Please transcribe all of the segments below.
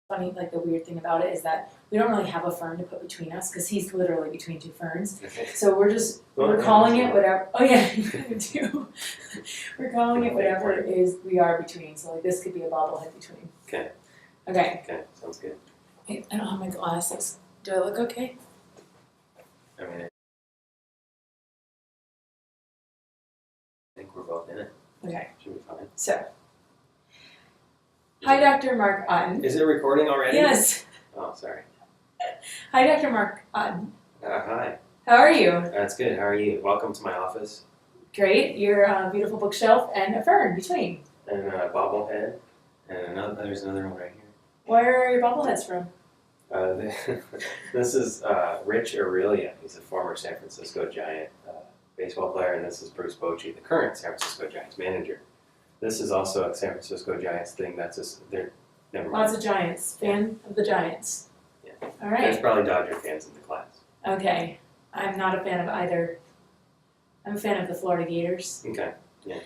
funny, like the weird thing about it is that we don't really have a fern to put between us because he's literally between two ferns. Okay. So we're calling it whatever. Oh yeah, you do. We're calling it whatever it is we are between. So like this could be a bobblehead between. Okay. Okay. Okay. Sounds good. Hey, I don't have my glasses. Do I look okay? I mean, I think we're both in it. Okay. Should be fine. So, hi, Dr. Mark Otten. Is it recording already? Yes. Oh, sorry. Hi, Dr. Mark Otten. Hi. How are you? That's good. How are you? Welcome to my office. Great. Your beautiful bookshelf and a fern between. And a bobblehead. And there's another one right here. Where are your bobbleheads from? This is Rich Aurelia. He's a former San Francisco Giant baseball player, and this is Bruce Bochy, the current San Francisco Giants manager. This is also a San Francisco Giants thing. That's just they're never mind. Lots of Giants. Fan of the Giants. Yeah. All There's right. probably Dodger fans in the class. Okay. I'm not a fan of either. I'm a fan of the Florida Gators. Okay. Yeah.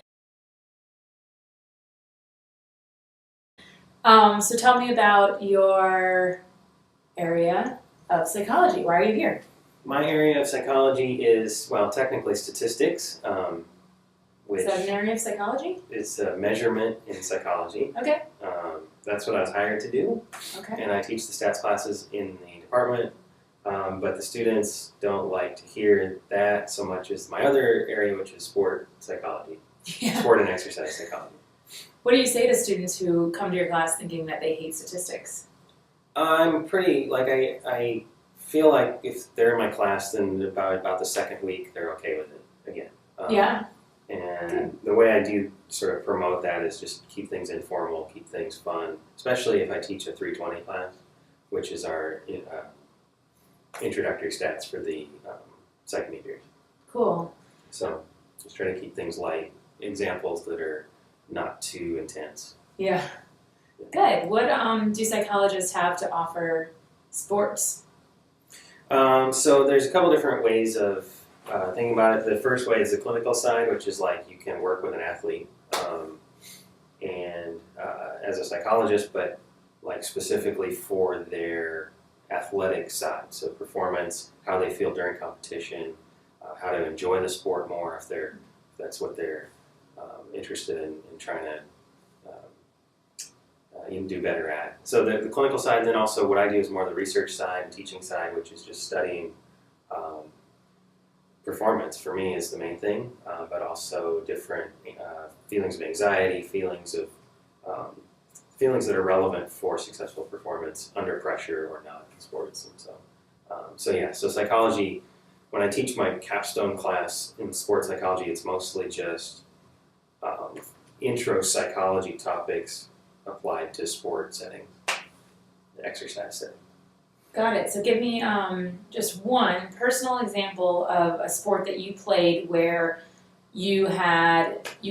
So tell me about your area of psychology. Why are you here? My area of psychology is, well, technically statistics, which Is that an area of psychology? is a measurement in psychology. Okay. That's what I was hired to do, Okay. and I teach the stats classes in the department, but the students don't like to hear that so much as my other area, which is sport psychology, Yeah. sport and exercise psychology. What do you say to students who come to your class thinking that they hate statistics? I'm pretty, like, I feel like if they're in my class, then about the second week, they're okay with it again. Yeah. And the way I do sort of promote that is just keep things informal, keep things fun, especially if I teach a 320 class, which is our introductory stats for the psych majors. Cool. So just try to keep things light, examples that are not too intense. Yeah. Good. What do psychologists have to offer sports? So there's a couple different ways of thinking about it. The first way is the clinical side, which is like you can work with an athlete and as a psychologist, but like specifically for their athletic side. So performance, how they feel during competition, how to enjoy the sport more if that's what they're interested in trying to even do better at. So the clinical side, then also what I do is more the research side, teaching side, which is just studying performance for me is the main thing, but also different feelings of anxiety, feelings that are relevant for successful performance under pressure or not in sports. And so psychology, when I teach my capstone class in sports psychology, it's mostly just intro psychology topics applied to sport settings, exercise setting. Got it. So give me just one personal example of a sport that you played where you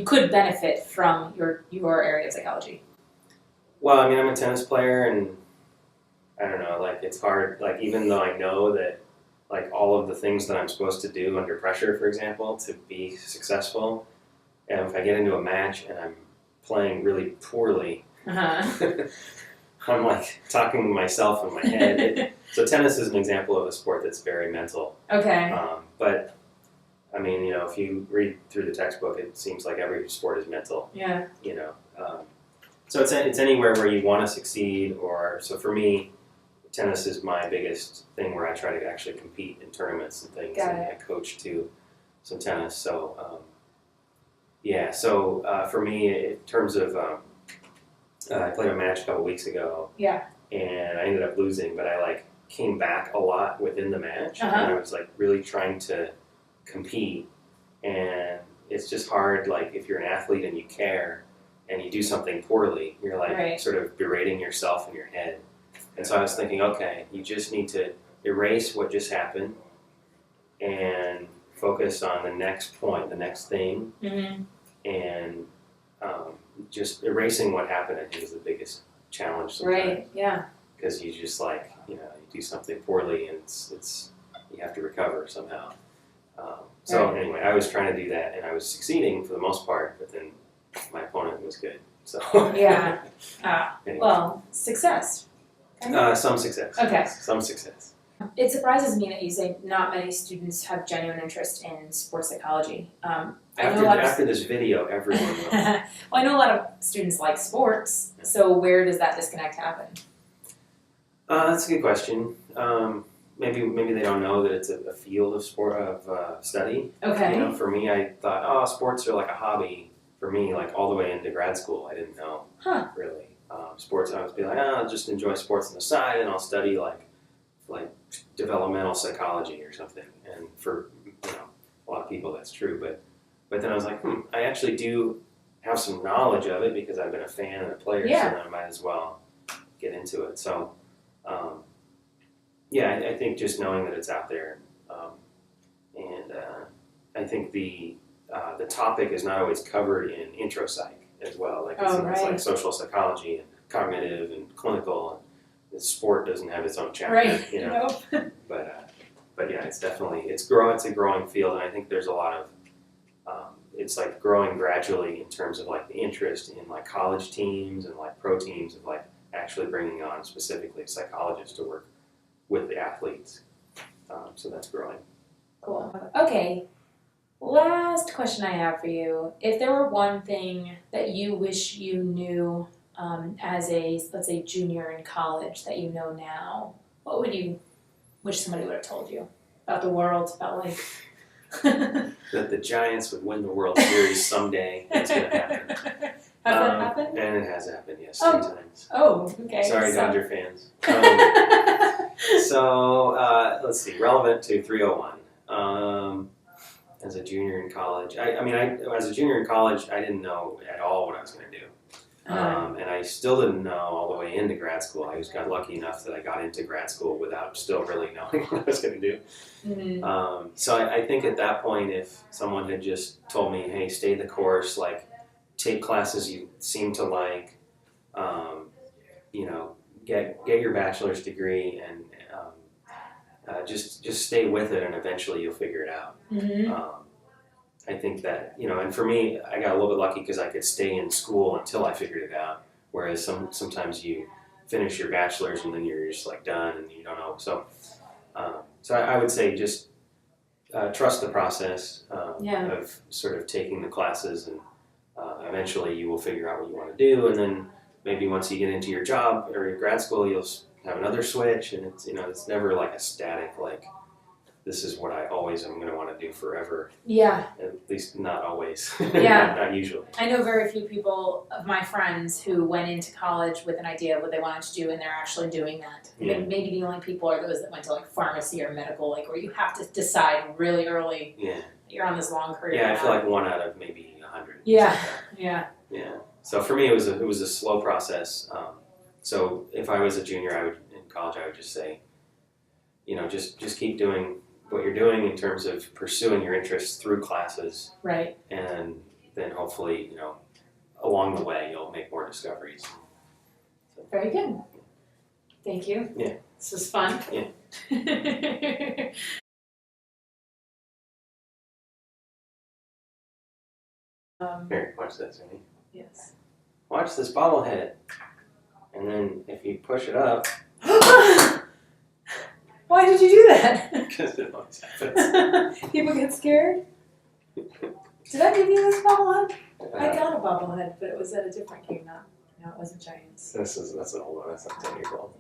could benefit from your area of psychology. Well, I mean, I'm a tennis player, and I don't know, like it's hard. Like even though I know that, like all of the things that I'm supposed to do under pressure, for example, to be successful, and if I get into a match and I'm playing really poorly. I'm like talking to myself in my head. So tennis is an example of a sport that's very mental. Okay. But I mean, if you read through the textbook, it seems like every sport is mental. Yeah. So it's anywhere where you want to succeed, so for me, tennis is my biggest thing where I try to actually compete in tournaments and things. Got and it. I coach too, some tennis. So for me, in terms of I played a match a couple weeks ago. Yeah. And I ended up losing, but I came back a lot within the match, Uh-huh. and I was really trying to compete, and it's just hard. Like if you're an athlete and you care, and you do something poorly, you're Right. sort of berating yourself in your head. And so I was thinking, okay, you just need to erase what just happened, and focus on the next point, the next thing, Mm-hmm. and just erasing what happened, I think, is the biggest challenge sometimes. Right. Yeah. Because you just you do something poorly and it's you have to recover somehow. Right. Anyway, I was trying to do that and I was succeeding for the most part, but then my opponent was good. So Yeah. Anyway. Well, success. Some success. Okay. Some success. It surprises me that you say not many students have genuine interest in sports psychology. After this video, everyone will. Well, I know a lot of students like sports, so where does that disconnect happen? That's a good question. Maybe they don't know that it's a field of study. Okay. You know, for me, I thought, oh, sports are like a hobby. For me, like all the way into grad school, I didn't know really sports. I was be like, oh, I'll just enjoy sports on the side, and I'll study like developmental psychology or something. And for a lot of people, that's true. But then I was like, I actually do have some knowledge of it because I've been a fan and a player, so then I might as well get into it. So, I think just knowing that it's out there, and I think the topic is not always covered in intro psych as well. Like it's like social psychology and cognitive and clinical. And the sport doesn't have its own chapter, right? You know. But yeah, it's definitely it's a growing field, and I think there's a lot of it's like growing gradually in terms of like the interest in like college teams and like pro teams of like actually bringing on specifically psychologists to work with the athletes. So that's growing. Cool. Okay. Last question I have for you. If there were one thing that you wish you knew as a, let's say, junior in college that you know now, what would you wish somebody would have told you about the world, about life? That the Giants would win the World Series someday. It's going to happen. Has that happened? And it has happened, yes, 3 times. Oh, okay. Sorry, Dodger fans. Let's see, relevant to 301. As a junior in college, as a junior in college, I didn't know at all what I was going to do. And I still didn't know all the way into grad school. I just got lucky enough that I got into grad school without still really knowing what I was going to do. Mm-hmm. So I think at that point, if someone had just told me, hey, stay the course, like take classes you seem to like, get your bachelor's degree and just stay with it and eventually you'll figure it out. Mm-hmm. I think that, and for me, I got a little bit lucky because I could stay in school until I figured it out. Whereas sometimes you finish your bachelor's and then you're just like done and you don't know. So I would say just trust the process of sort of taking the classes and eventually you will figure out what you want to do. And then maybe once you get into your job or your grad school, you'll have another switch. And it's never like a static, like, this is what I always am going to want to do forever. Yeah. At least not always. Yeah. Not usually. I know very few people of my friends who went into college with an idea of what they wanted to do and they're actually doing that. Yeah. Maybe the only people are those that went to like pharmacy or medical, like where you have to decide really early. Yeah. That you're on this long career. Yeah, I now. feel like 1 out of maybe 100. Yeah. Yeah. Yeah. So for me, it was a slow process. So if I was a junior, in college, I would just say, just keep doing what you're doing in terms of pursuing your interests through classes. Right. And then hopefully, along the way, you'll make more discoveries. So. Very good. Thank you. Yeah. This was fun. Yeah. Here, watch this, Amy. Yes. Watch this bobblehead. And then if you push it up. Why did you do that? Because it always happens. People get scared? Did I give you this bobblehead? I got a bobblehead, but it was at a different game. No, it wasn't Giants. That's an old one. That's like 10 years old.